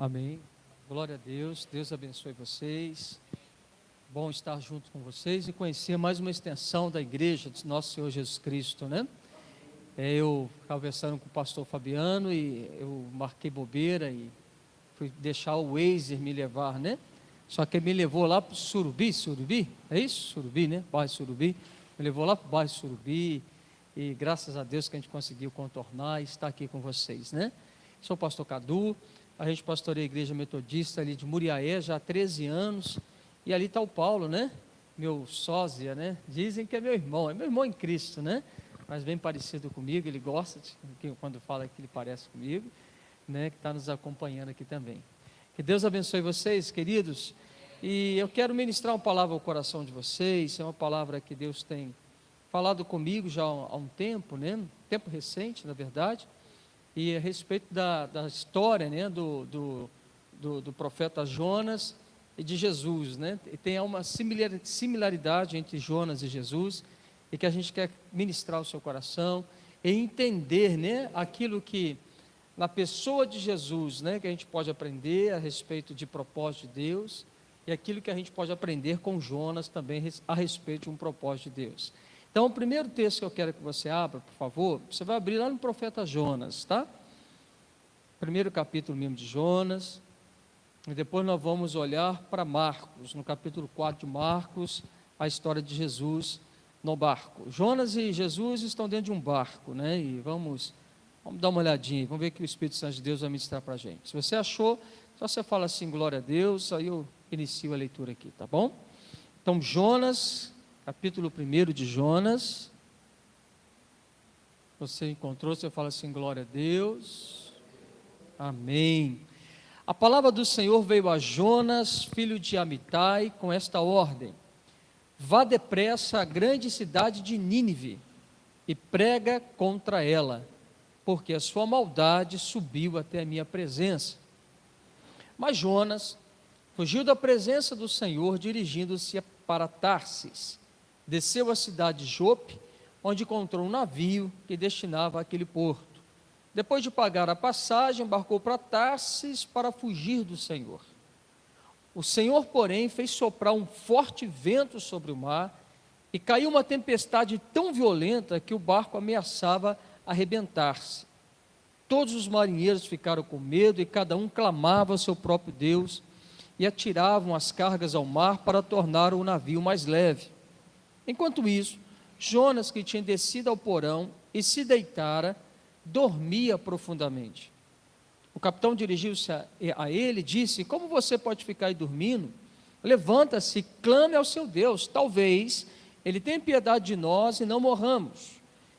Amém. Glória a Deus. Deus abençoe vocês. Bom estar junto com vocês e conhecer mais uma extensão da igreja de nosso Senhor Jesus Cristo, né? Eu estava conversando com o pastor Fabiano e eu marquei bobeira e fui deixar o Waze me levar, né? Só que ele me levou lá para o Surubi, é isso? Surubi, né? Bairro Surubi. Me levou lá para o bairro Surubi e graças a Deus que a gente conseguiu contornar e estar aqui com vocês, né? Sou o pastor Cadu. A gente pastoreia a igreja metodista ali de Muriaé já há 13 anos. E ali está o Paulo, né? Meu sósia, né? Dizem que é meu irmão em Cristo, né? Mas bem parecido comigo, ele gosta quando fala que ele parece comigo, né? Que está nos acompanhando aqui também. Que Deus abençoe vocês, queridos. E eu quero ministrar uma palavra ao coração de vocês. É uma palavra que Deus tem falado comigo já há um tempo, né? Um tempo recente, na verdade. E a respeito da história, né, do profeta Jonas e de Jesus, né? E tem uma similaridade entre Jonas e Jesus, e que a gente quer ministrar o seu coração e entender, né, aquilo que na pessoa de Jesus, né, que a gente pode aprender a respeito de propósito de Deus, e aquilo que a gente pode aprender com Jonas também a respeito de um propósito de Deus. Então, o primeiro texto que eu quero que você abra, por favor, você vai abrir lá no profeta Jonas, tá? Primeiro capítulo mesmo de Jonas, e depois nós vamos olhar para Marcos, no capítulo 4 de Marcos, a história de Jesus no barco. Jonas e Jesus estão dentro de um barco, né? E vamos dar uma olhadinha, vamos ver o que o Espírito Santo de Deus vai ministrar para a gente. Se você achou, só você fala assim, glória a Deus, aí eu inicio a leitura aqui, tá bom? Então, Jonas, capítulo 1 de Jonas. Você encontrou, você fala assim, glória a Deus. Amém. A palavra do Senhor veio a Jonas, filho de Amitai, com esta ordem: vá depressa à grande cidade de Nínive e prega contra ela, porque a sua maldade subiu até a minha presença. Mas Jonas fugiu da presença do Senhor, dirigindo-se para Tarsis. Desceu à cidade de Jope, onde encontrou um navio que destinava àquele porto. Depois de pagar a passagem, embarcou para Tarsis para fugir do Senhor. O Senhor, porém, fez soprar um forte vento sobre o mar e caiu uma tempestade tão violenta que o barco ameaçava arrebentar-se. Todos os marinheiros ficaram com medo e cada um clamava ao seu próprio Deus e atiravam as cargas ao mar para tornar o navio mais leve. Enquanto isso, Jonas, que tinha descido ao porão e se deitara, dormia profundamente. O capitão dirigiu-se a ele e disse: como você pode ficar aí dormindo? Levanta-se, clame ao seu Deus, talvez ele tenha piedade de nós e não morramos.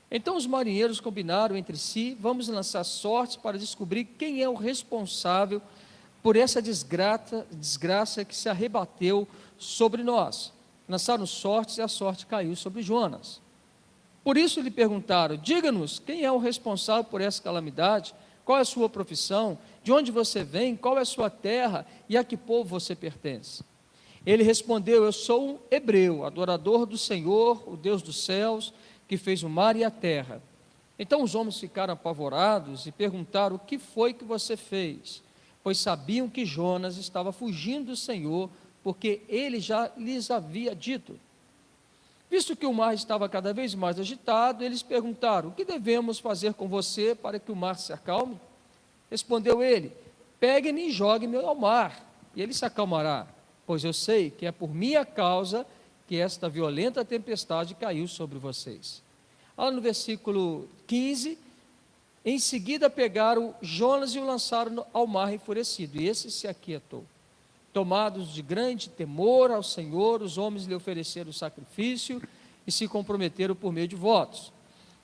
Então os marinheiros combinaram entre si: vamos lançar sortes para descobrir quem é o responsável por essa desgraça que se arrebateu sobre nós. Lançaram sortes e a sorte caiu sobre Jonas. Por isso lhe perguntaram: diga-nos, quem é o responsável por essa calamidade? Qual é a sua profissão? De onde você vem? Qual é a sua terra? E a que povo você pertence? Ele respondeu: eu sou um hebreu, adorador do Senhor, o Deus dos céus, que fez o mar e a terra. Então os homens ficaram apavorados e perguntaram: o que foi que você fez? Pois sabiam que Jonas estava fugindo do Senhor, porque ele já lhes havia dito. Visto que o mar estava cada vez mais agitado, eles perguntaram: o que devemos fazer com você para que o mar se acalme? Respondeu ele: pegue-me e jogue-me ao mar, e ele se acalmará, pois eu sei que é por minha causa que esta violenta tempestade caiu sobre vocês. Lá no versículo 15, em seguida pegaram Jonas e o lançaram ao mar enfurecido, e esse se aquietou. Tomados de grande temor ao Senhor, os homens lhe ofereceram sacrifício e se comprometeram por meio de votos.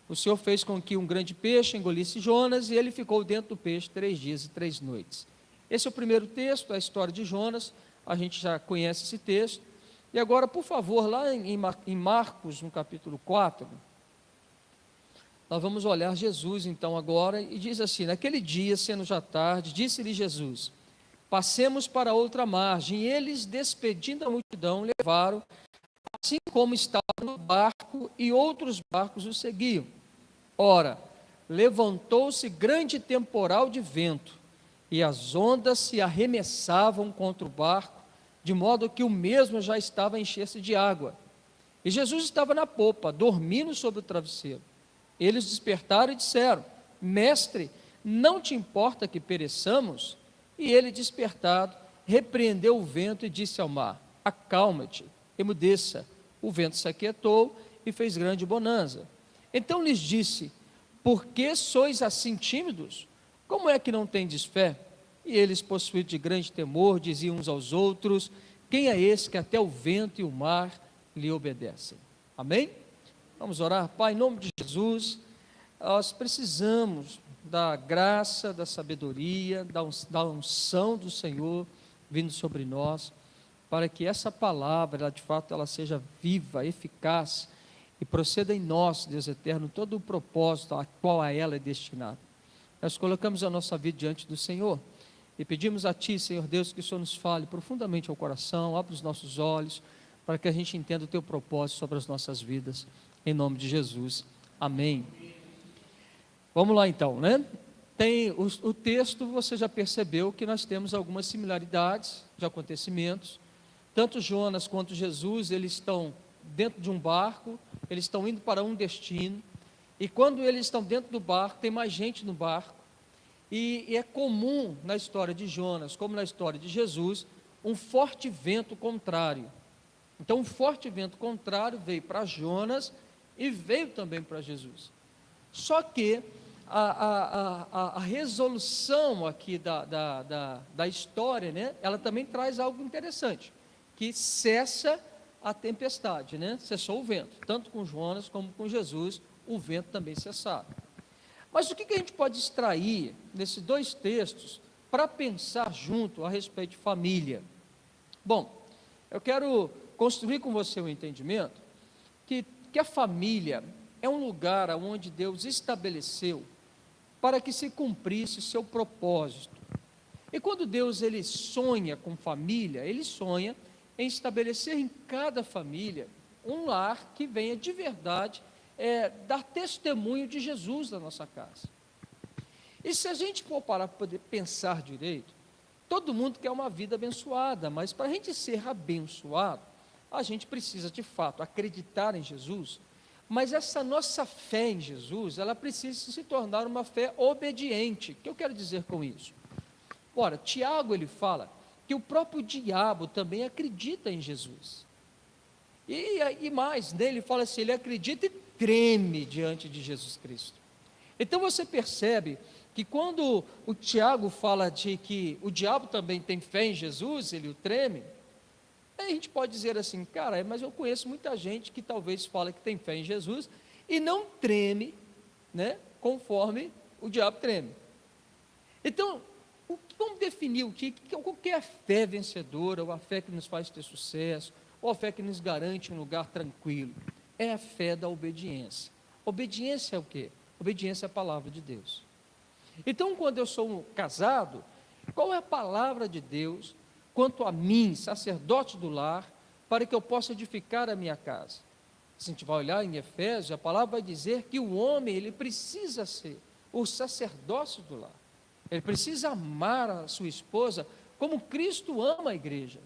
O Senhor fez com que um grande peixe engolisse Jonas, e ele ficou dentro do peixe 3 dias e 3 noites. Esse é o primeiro texto, a história de Jonas. A gente já conhece esse texto. E agora, por favor, lá em Marcos, no capítulo 4, nós vamos olhar Jesus então agora, e diz assim: naquele dia, sendo já tarde, disse-lhe Jesus: passemos para outra margem. E eles, despedindo a multidão, levaram, assim como estava no barco, e outros barcos o seguiam. Ora, levantou-se grande temporal de vento, e as ondas se arremessavam contra o barco, de modo que o mesmo já estava a encher-se de água. E Jesus estava na popa, dormindo sobre o travesseiro. Eles despertaram e disseram: Mestre, não te importa que pereçamos? E ele, despertado, repreendeu o vento e disse ao mar: Acalma-te, emudeça. O vento se aquietou e fez grande bonança. Então lhes disse: Por que sois assim tímidos? Como é que não tendes fé? E eles, possuídos de grande temor, diziam uns aos outros: Quem é esse que até o vento e o mar lhe obedecem? Amém? Vamos orar. Pai, em nome de Jesus, nós precisamos da graça, da sabedoria, da unção do Senhor vindo sobre nós, para que essa palavra, ela, de fato, ela seja viva, eficaz e proceda em nós, Deus eterno, todo o propósito a qual a ela é destinado. Nós colocamos a nossa vida diante do Senhor e pedimos a Ti, Senhor Deus, que o Senhor nos fale profundamente ao coração, abra os nossos olhos, para que a gente entenda o Teu propósito sobre as nossas vidas, em nome de Jesus, amém. Vamos lá então, né? Tem o texto, você já percebeu que nós temos algumas similaridades de acontecimentos, tanto Jonas quanto Jesus, eles estão dentro de um barco, eles estão indo para um destino, e quando eles estão dentro do barco, tem mais gente no barco, e é comum na história de Jonas, como na história de Jesus, um forte vento contrário. Então um forte vento contrário veio para Jonas e veio também para Jesus. Só que a resolução aqui da história, né, ela também traz algo interessante, que cessa a tempestade, né? Cessou o vento, tanto com Jonas como com Jesus, o vento também cessava. Mas o que a gente pode extrair nesses dois textos para pensar junto a respeito de família? Bom, eu quero construir com você um entendimento que a família é um lugar onde Deus estabeleceu para que se cumprisse o seu propósito. E quando Deus ele sonha com família, ele sonha em estabelecer em cada família um lar que venha de verdade dar testemunho de Jesus na nossa casa. E se a gente for parar para poder pensar direito, todo mundo quer uma vida abençoada, mas para a gente ser abençoado, a gente precisa de fato acreditar em Jesus, mas essa nossa fé em Jesus, ela precisa se tornar uma fé obediente. O que eu quero dizer com isso? Ora, Tiago ele fala que o próprio diabo também acredita em Jesus. E mais, nele fala assim, ele acredita e treme diante de Jesus Cristo. Então você percebe que quando o Tiago fala de que o diabo também tem fé em Jesus, ele o treme, aí a gente pode dizer assim, cara, mas eu conheço muita gente que talvez fala que tem fé em Jesus e não treme, né, conforme o diabo treme. Então, vamos definir o que é a fé vencedora, ou a fé que nos faz ter sucesso, ou a fé que nos garante um lugar tranquilo. É a fé da obediência. Obediência é o quê? Obediência é a palavra de Deus. Então, quando eu sou um casado, qual é a palavra de Deus quanto a mim, sacerdote do lar, para que eu possa edificar a minha casa? Se a gente vai olhar em Efésios, a palavra vai dizer que o homem, ele precisa ser o sacerdócio do lar. Ele precisa amar a sua esposa como Cristo ama a igreja.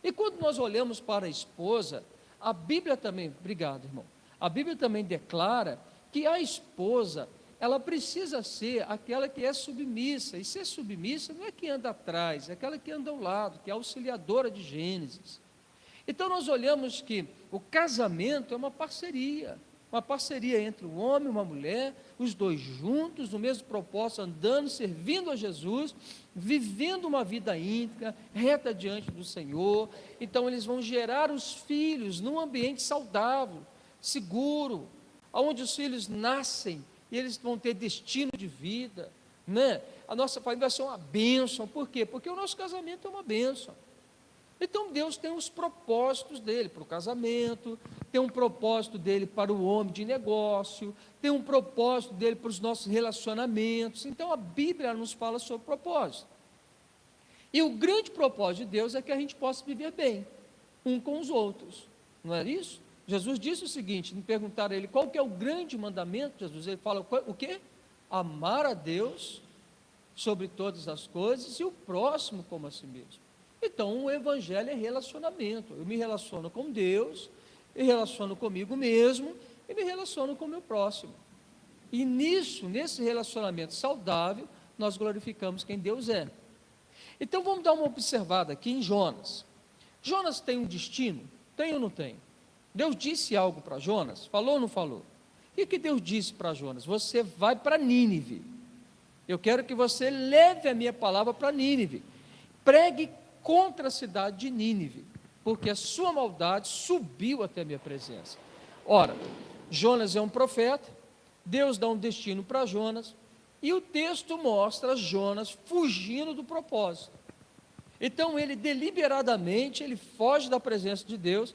E quando nós olhamos para a esposa, a Bíblia também, obrigado irmão, a Bíblia também declara que a esposa, ela precisa ser aquela que é submissa, e ser submissa não é que anda atrás, é aquela que anda ao lado, que é auxiliadora de Gênesis. Então nós olhamos que o casamento é uma parceria entre um homem e uma mulher, os dois juntos, no mesmo propósito, andando, servindo a Jesus, vivendo uma vida íntegra, reta diante do Senhor. Então eles vão gerar os filhos num ambiente saudável, seguro, onde os filhos nascem e eles vão ter destino de vida, né? A nossa família vai ser uma bênção. Por quê? Porque o nosso casamento é uma bênção. Então Deus tem os propósitos dele para o casamento, tem um propósito dele para o homem de negócio, tem um propósito dele para os nossos relacionamentos. Então a Bíblia nos fala sobre propósito. E o grande propósito de Deus é que a gente possa viver bem, um com os outros, não é isso? Jesus disse o seguinte, me perguntaram a ele, qual que é o grande mandamento? Jesus, ele fala, o quê? Amar a Deus sobre todas as coisas e o próximo como a si mesmo. Então, o evangelho é relacionamento. Eu me relaciono com Deus, me relaciono comigo mesmo e me relaciono com o meu próximo. E nesse relacionamento saudável, nós glorificamos quem Deus é. Então, vamos dar uma observada aqui em Jonas. Jonas tem um destino? Tem ou não tem? Deus disse algo para Jonas? Falou ou não falou? O que Deus disse para Jonas? Você vai para Nínive. Eu quero que você leve a minha palavra para Nínive. Pregue contra a cidade de Nínive, porque a sua maldade subiu até a minha presença. Ora, Jonas é um profeta, Deus dá um destino para Jonas, e o texto mostra Jonas fugindo do propósito. Então ele deliberadamente, ele foge da presença de Deus,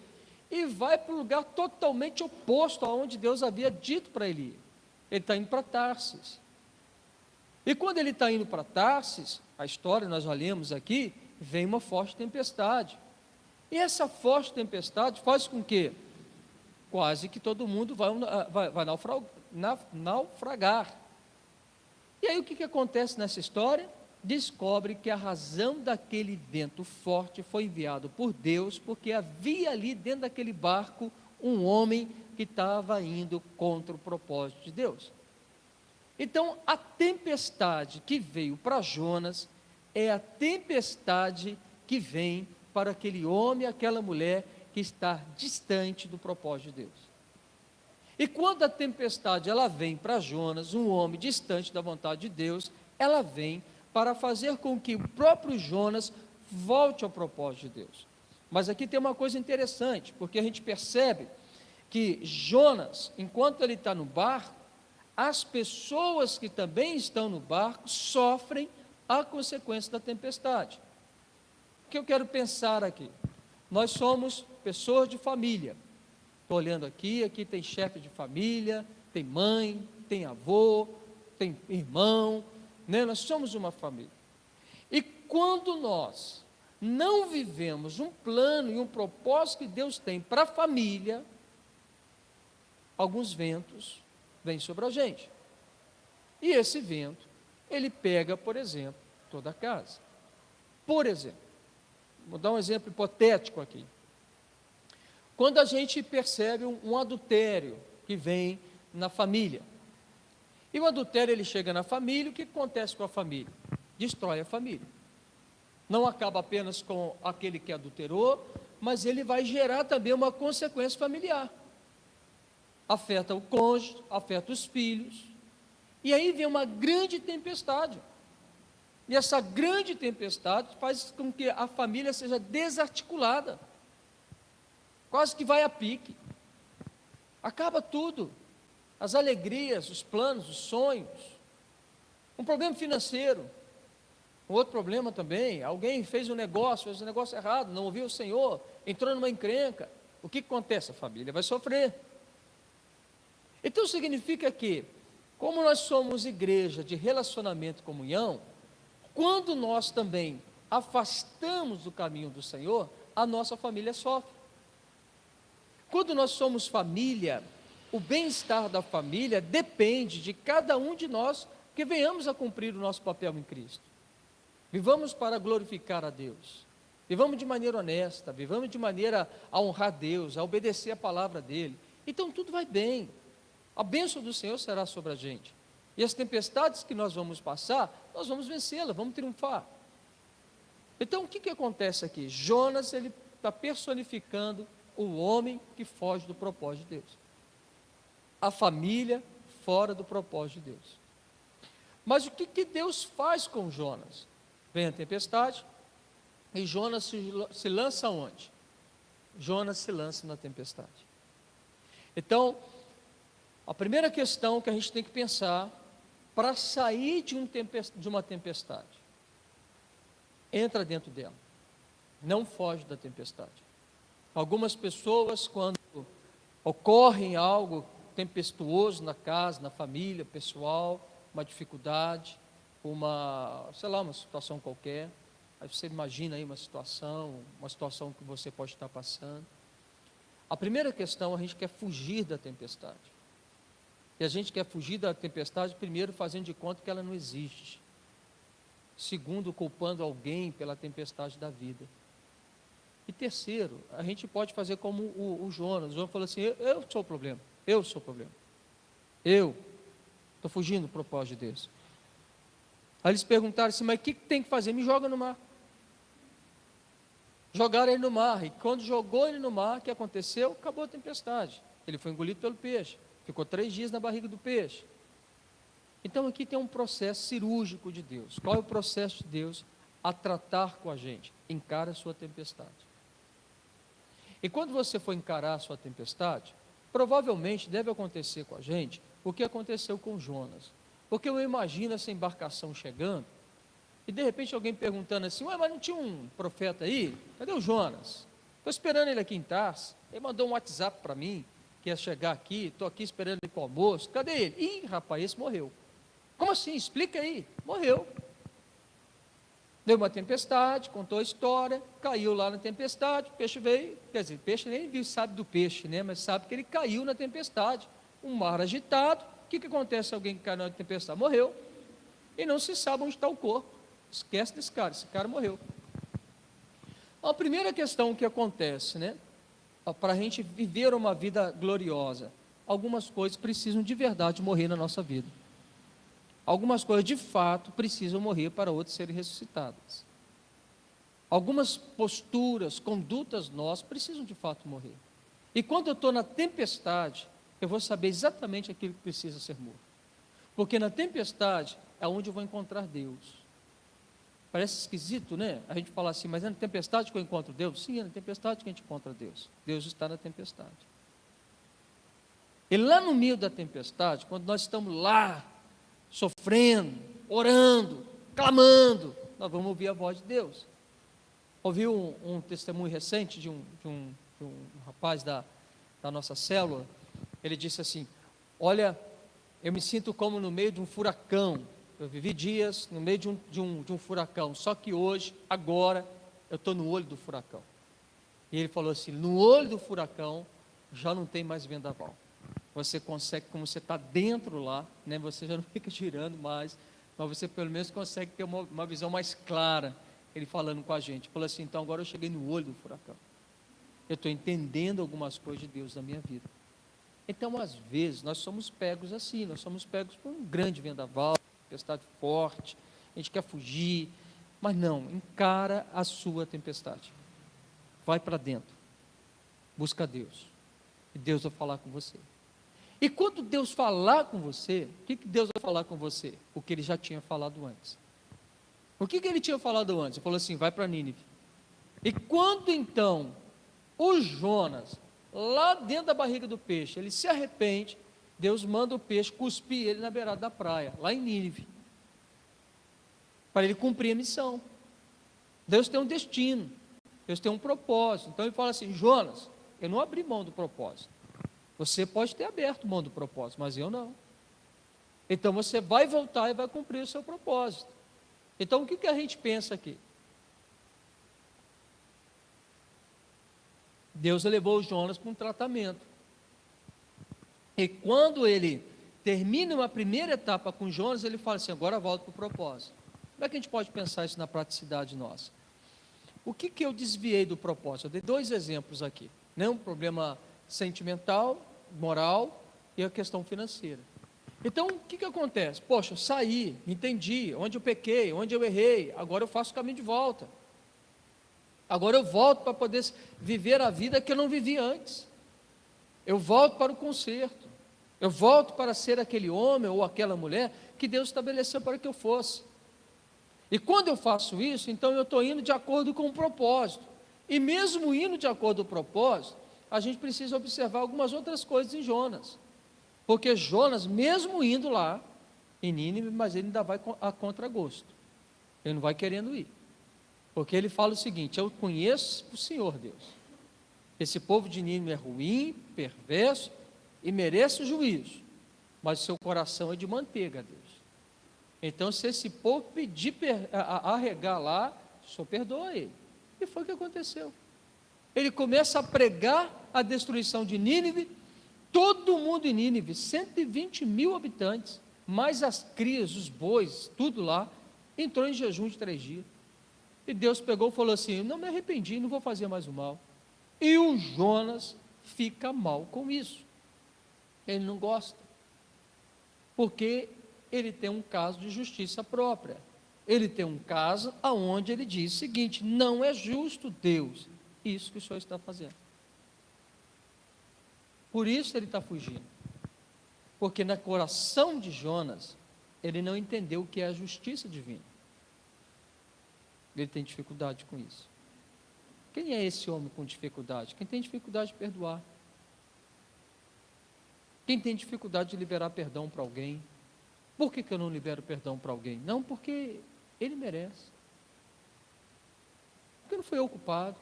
e vai para um lugar totalmente oposto aonde Deus havia dito para ele ir. Ele está indo para Tarsis. E quando ele está indo para Tarsis, a história nós já lemos aqui, vem uma forte tempestade. E essa forte tempestade faz com que quase que todo mundo vai naufragar. E aí o que acontece nessa história? Descobre que a razão daquele vento forte foi enviado por Deus, porque havia ali dentro daquele barco um homem que estava indo contra o propósito de Deus. Então, a tempestade que veio para Jonas é a tempestade que vem para aquele homem, aquela mulher que está distante do propósito de Deus. E quando a tempestade ela vem para Jonas, um homem distante da vontade de Deus, ela vem para fazer com que o próprio Jonas volte ao propósito de Deus. Mas aqui tem uma coisa interessante, porque a gente percebe que Jonas, enquanto ele está no barco, as pessoas que também estão no barco sofrem a consequência da tempestade. O que eu quero pensar aqui? Nós somos pessoas de família. Estou olhando aqui tem chefe de família, tem mãe, tem avô, tem irmão, né? Nós somos uma família. E quando nós não vivemos um plano e um propósito que Deus tem para a família, alguns ventos vêm sobre a gente. E esse vento, ele pega, por exemplo, toda a casa. Por exemplo, vou dar um exemplo hipotético aqui. Quando a gente percebe um adultério que vem na família, e o adultério ele chega na família, o que acontece com a família? Destrói a família. Não acaba apenas com aquele que adulterou, mas ele vai gerar também uma consequência familiar. Afeta o cônjuge, afeta os filhos, e aí vem uma grande tempestade. E essa grande tempestade faz com que a família seja desarticulada, quase que vai a pique, acaba tudo, as alegrias, os planos, os sonhos, um problema financeiro, um outro problema também, alguém fez um negócio errado, não ouviu o Senhor, entrou numa encrenca, o que acontece? A família vai sofrer. Então significa que, como nós somos igreja de relacionamento e comunhão, quando nós também afastamos do caminho do Senhor, a nossa família sofre. Quando nós somos família, o bem-estar da família depende de cada um de nós que venhamos a cumprir o nosso papel em Cristo. Vivamos para glorificar a Deus, vivamos de maneira honesta, vivamos de maneira a honrar Deus, a obedecer a palavra dEle. Então tudo vai bem, a bênção do Senhor será sobre a gente. E as tempestades que nós vamos passar, nós vamos vencê-las, vamos triunfar. Então o que acontece aqui? Jonas, ele está personificando o homem que foge do propósito de Deus, a família fora do propósito de Deus. Mas o que Deus faz com Jonas? Vem a tempestade e Jonas se lança onde? Jonas se lança na tempestade. Então, a primeira questão que a gente tem que pensar para sair de uma tempestade, entra dentro dela, não foge da tempestade. Algumas pessoas, quando ocorre algo tempestuoso na casa, na família, pessoal, uma dificuldade, uma situação qualquer, aí você imagina aí uma situação que você pode estar passando. A primeira questão, a gente quer fugir da tempestade. E a gente quer fugir da tempestade primeiro fazendo de conta que ela não existe. Segundo, culpando alguém pela tempestade da vida. E terceiro, a gente pode fazer como o Jonas. O Jonas falou assim: eu sou o problema, eu sou o problema. Eu estou fugindo do propósito de Deus. Aí eles perguntaram assim: mas o que tem que fazer? Me joga no mar. Jogaram ele no mar, e quando jogou ele no mar, o que aconteceu? Acabou a tempestade. Ele foi engolido pelo peixe, ficou 3 dias na barriga do peixe. Então aqui tem um processo cirúrgico de Deus. Qual é o processo de Deus a tratar com a gente? Encara a sua tempestade. E quando você for encarar a sua tempestade, provavelmente deve acontecer com a gente o que aconteceu com Jonas. Porque eu imagino essa embarcação chegando, e de repente alguém perguntando assim: ué, mas não tinha um profeta aí? Cadê o Jonas? Estou esperando ele aqui em Tarso. Ele mandou um WhatsApp para mim, que ia chegar aqui, estou aqui esperando ele para o almoço. Cadê ele? Ih, rapaz, esse morreu. Como assim? Explica aí. Morreu. Deu uma tempestade, contou a história, caiu lá na tempestade, o peixe veio, quer dizer, o peixe nem viu, sabe do peixe, né? Mas sabe que ele caiu na tempestade. Um mar agitado. O que acontece se alguém que cai na tempestade? Morreu. E não se sabe onde está o corpo. Esquece desse cara, esse cara morreu. A primeira questão que acontece, né? Para a gente viver uma vida gloriosa, algumas coisas precisam de verdade morrer na nossa vida. Algumas coisas de fato precisam morrer para outras serem ressuscitadas. Algumas posturas, condutas nossas precisam de fato morrer. E quando eu estou na tempestade, eu vou saber exatamente aquilo que precisa ser morto. Porque na tempestade é onde eu vou encontrar Deus. Parece esquisito, né? A gente fala assim: mas é na tempestade que eu encontro Deus? Sim, é na tempestade que a gente encontra Deus. Deus está na tempestade. E lá no meio da tempestade, quando nós estamos lá, sofrendo, orando, clamando, nós vamos ouvir a voz de Deus. Ouvi um testemunho recente de um rapaz da nossa célula. Ele disse assim: olha, eu me sinto como no meio de um furacão. Eu vivi dias no meio de um furacão, só que hoje, agora, eu estou no olho do furacão. E ele falou assim: no olho do furacão já não tem mais vendaval. Você consegue, como você está dentro lá, né, você já não fica girando mais, mas você pelo menos consegue ter uma visão mais clara. Ele falando com a gente, falou assim: então agora eu cheguei no olho do furacão. Eu estou entendendo algumas coisas de Deus na minha vida. Então, às vezes, nós somos pegos assim, nós somos pegos por um grande vendaval, tempestade forte, a gente quer fugir, mas não, encara a sua tempestade, vai para dentro, busca Deus, e Deus vai falar com você. E quando Deus falar com você, o que Deus vai falar com você? O que Ele já tinha falado antes. O que Ele tinha falado antes? Ele falou assim: vai para Nínive. E quando então o Jonas, lá dentro da barriga do peixe, ele se arrepende, Deus manda o peixe cuspir ele na beirada da praia, lá em Nínive, para ele cumprir a missão. Deus tem um destino, Deus tem um propósito. Então ele fala assim: Jonas, eu não abri mão do propósito. Você pode ter aberto mão do propósito, mas eu não. Então você vai voltar e vai cumprir o seu propósito. Então o que a gente pensa aqui? Deus levou o Jonas para um tratamento. E quando ele termina uma primeira etapa com Jonas, ele fala assim: agora volta para o propósito. Como é que a gente pode pensar isso na praticidade nossa? O que eu desviei do propósito? Eu dei 2 exemplos aqui, né? Um problema sentimental, moral e a questão financeira. Então, o que acontece? Poxa, eu saí, entendi onde eu pequei, onde eu errei, agora eu faço o caminho de volta. Agora eu volto para poder viver a vida que eu não vivi antes. Eu volto para o conserto. Eu volto para ser aquele homem ou aquela mulher que Deus estabeleceu para que eu fosse. E quando eu faço isso, então eu estou indo de acordo com o propósito. E mesmo indo de acordo com o propósito, a gente precisa observar algumas outras coisas em Jonas. Porque Jonas, mesmo indo lá em Nínive, mas ele ainda vai a contragosto. Ele não vai querendo ir. Porque ele fala o seguinte: eu conheço o Senhor Deus. Esse povo de Nínive é ruim, perverso e merece o juízo. Mas o seu coração é de manteiga, Deus. Então, se esse povo pedir arregar lá, o Senhor perdoa ele. E foi o que aconteceu. Ele começa a pregar a destruição de Nínive. Todo mundo em Nínive, 120 mil habitantes, mais as crias, os bois, tudo lá, entrou em jejum de 3 dias. E Deus pegou e falou assim: não me arrependi, não vou fazer mais o mal. E o Jonas fica mal com isso. Ele não gosta. Porque ele tem um caso de justiça própria. Ele tem um caso onde ele diz o seguinte: não é justo, Deus, isso que o Senhor está fazendo. Por isso ele está fugindo. Porque no coração de Jonas, ele não entendeu o que é a justiça divina. Ele tem dificuldade com isso. Quem é esse homem com dificuldade? Quem tem dificuldade de perdoar. Quem tem dificuldade de liberar perdão para alguém. Por que eu não libero perdão para alguém? Não, porque ele merece. Porque não foi eu culpado.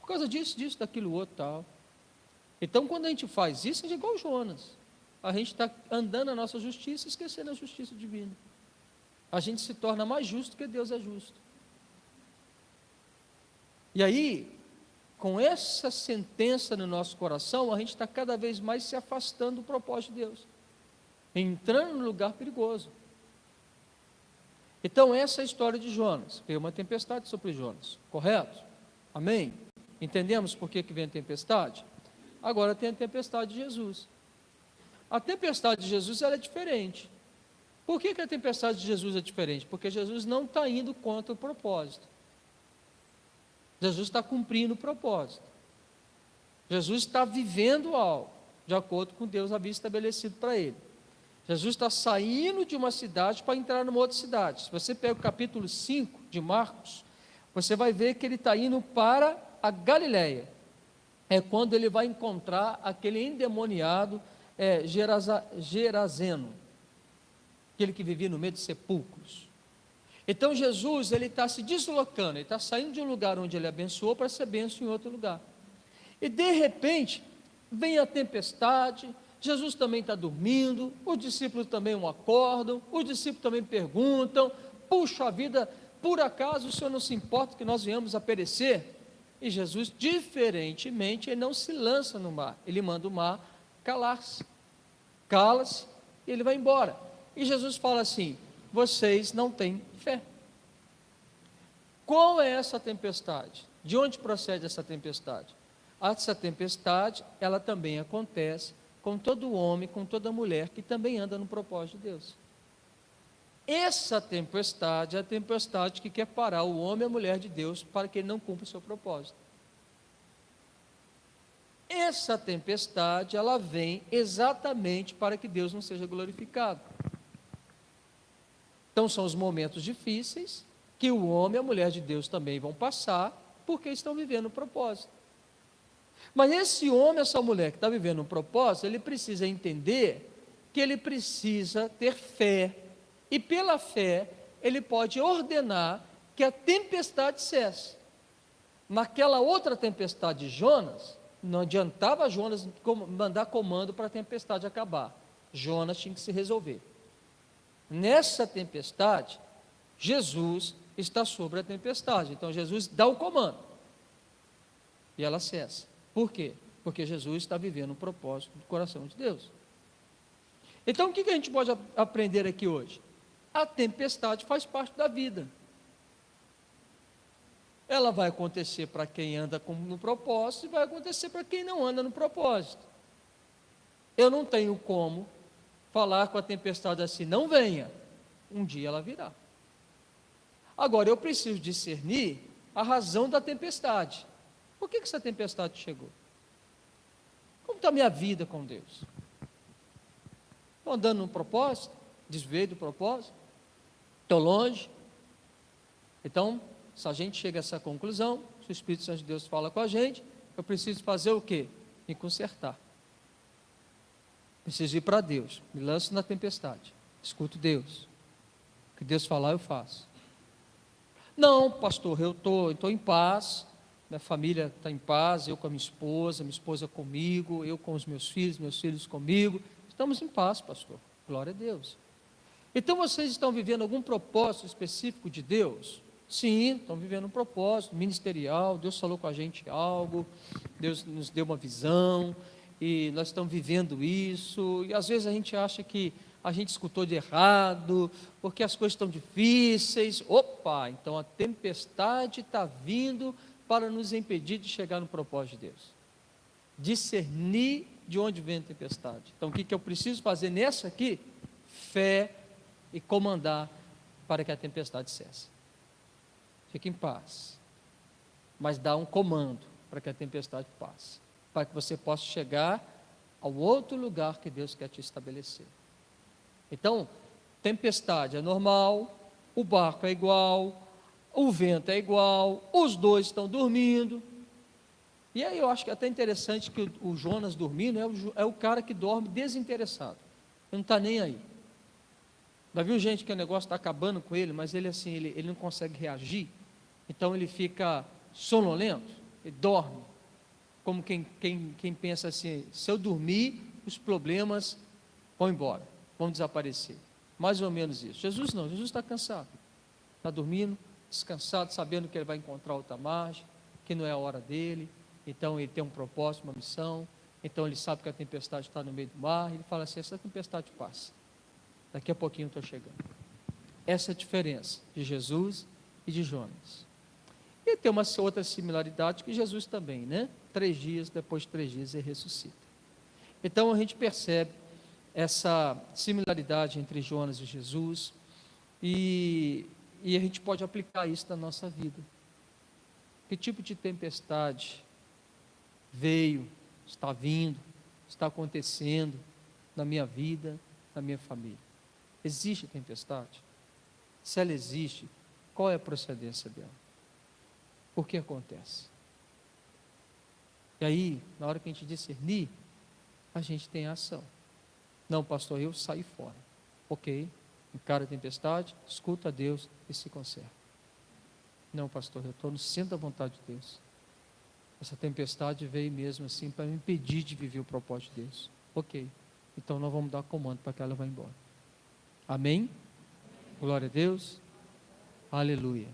Por causa disso, daquilo outro, tal. Então, quando a gente faz isso, a gente é igual Jonas. A gente está andando na nossa justiça, esquecendo a justiça divina. A gente se torna mais justo que Deus é justo. E aí, com essa sentença no nosso coração, a gente está cada vez mais se afastando do propósito de Deus, entrando num lugar perigoso. Então, essa é a história de Jonas. Veio uma tempestade sobre Jonas, correto? Amém? Entendemos por que vem a tempestade? Agora tem a tempestade de Jesus. A tempestade de Jesus ela é diferente. Por que a tempestade de Jesus é diferente? Porque Jesus não está indo contra o propósito. Jesus está cumprindo o propósito. Jesus está vivendo algo de acordo com Deus havia estabelecido para ele. Jesus está saindo de uma cidade para entrar numa outra cidade. Se você pega o capítulo 5 de Marcos, você vai ver que ele está indo para a Galileia. É quando ele vai encontrar aquele endemoniado Gerazeno, aquele que vivia no meio de sepulcros. Então Jesus, ele está se deslocando, ele está saindo de um lugar onde ele abençoou para ser benção em outro lugar. E de repente, vem a tempestade, Jesus também está dormindo, os discípulos também o acordam, os discípulos também perguntam: puxa vida, por acaso o Senhor não se importa que nós venhamos a perecer? E Jesus, diferentemente, ele não se lança no mar, ele manda o mar calar-se, cala-se, e ele vai embora. E Jesus fala assim: vocês não têm fé. Qual é essa tempestade? De onde procede essa tempestade? Essa tempestade, ela também acontece com todo homem, com toda mulher que também anda no propósito de Deus. Essa tempestade é a tempestade que quer parar o homem e a mulher de Deus para que ele não cumpra o seu propósito. Essa tempestade, ela vem exatamente para que Deus não seja glorificado. Então são os momentos difíceis que o homem e a mulher de Deus também vão passar, porque estão vivendo o propósito. Mas esse homem, essa mulher que está vivendo um propósito, ele precisa entender que ele precisa ter fé, e pela fé ele pode ordenar que a tempestade cesse. Naquela outra tempestade de Jonas, não adiantava Jonas mandar comando para a tempestade acabar. Jonas tinha que se resolver. Nessa tempestade, Jesus está sobre a tempestade. Então Jesus dá o comando e ela cessa. Por quê? Porque Jesus está vivendo um propósito do coração de Deus. Então o que a gente pode aprender aqui hoje? A tempestade faz parte da vida. Ela vai acontecer para quem anda no propósito e vai acontecer para quem não anda no propósito. Eu não tenho como falar com a tempestade assim: não venha. Um dia ela virá. Agora eu preciso discernir a razão da tempestade. Por que essa tempestade chegou? Como está a minha vida com Deus? Estou andando no propósito? Desviei do propósito? Estou longe? Então, se a gente chega a essa conclusão, se o Espírito Santo de Deus fala com a gente, eu preciso fazer o quê? Me consertar. Preciso ir para Deus, me lanço na tempestade, escuto Deus. O que Deus falar, eu faço. Não, pastor, eu estou em paz, minha família está em paz, eu com a minha esposa comigo, eu com os meus filhos comigo, estamos em paz, pastor, glória a Deus. Então vocês estão vivendo algum propósito específico de Deus? Sim, estão vivendo um propósito ministerial, Deus falou com a gente algo, Deus nos deu uma visão, e nós estamos vivendo isso, e às vezes a gente acha que a gente escutou de errado, porque as coisas estão difíceis. Opa, então a tempestade está vindo para nos impedir de chegar no propósito de Deus. Discernir de onde vem a tempestade. Então o que eu preciso fazer nessa aqui? Fé e comandar para que a tempestade cesse. Fique em paz, mas dá um comando para que a tempestade passe, para que você possa chegar ao outro lugar que Deus quer te estabelecer. Então, tempestade é normal, o barco é igual, o vento é igual, os dois estão dormindo. E aí eu acho que é até interessante que o Jonas dormindo é o cara que dorme desinteressado, ele não está nem aí. Já viu gente que o negócio está acabando com ele, mas ele assim, ele não consegue reagir, então ele fica sonolento, ele dorme, como quem pensa assim, se eu dormir, os problemas vão embora, vão desaparecer, mais ou menos isso. Jesus não, Jesus está cansado, está dormindo, descansado, sabendo que ele vai encontrar outra margem, que não é a hora dele, então ele tem um propósito, uma missão, então ele sabe que a tempestade está no meio do mar, ele fala assim, essa tempestade passa, daqui a pouquinho eu estou chegando. Essa é a diferença de Jesus e de Jonas. E tem uma outra similaridade que Jesus também, né? 3 dias, depois de 3 dias ele ressuscita. Então a gente percebe essa similaridade entre Jonas e Jesus, e a gente pode aplicar isso na nossa vida. Que tipo de tempestade veio, está vindo, está acontecendo na minha vida, na minha família? Existe tempestade? Se ela existe, qual é a procedência dela? Por que acontece? E aí, na hora que a gente discernir, a gente tem a ação. Não, pastor, eu saí fora. Ok, encara a tempestade, escuta a Deus e se conserva. Não, pastor, eu estou no centro da vontade de Deus. Essa tempestade veio mesmo assim para me impedir de viver o propósito de Deus. Ok, então nós vamos dar comando para que ela vá embora. Amém? Glória a Deus. Aleluia.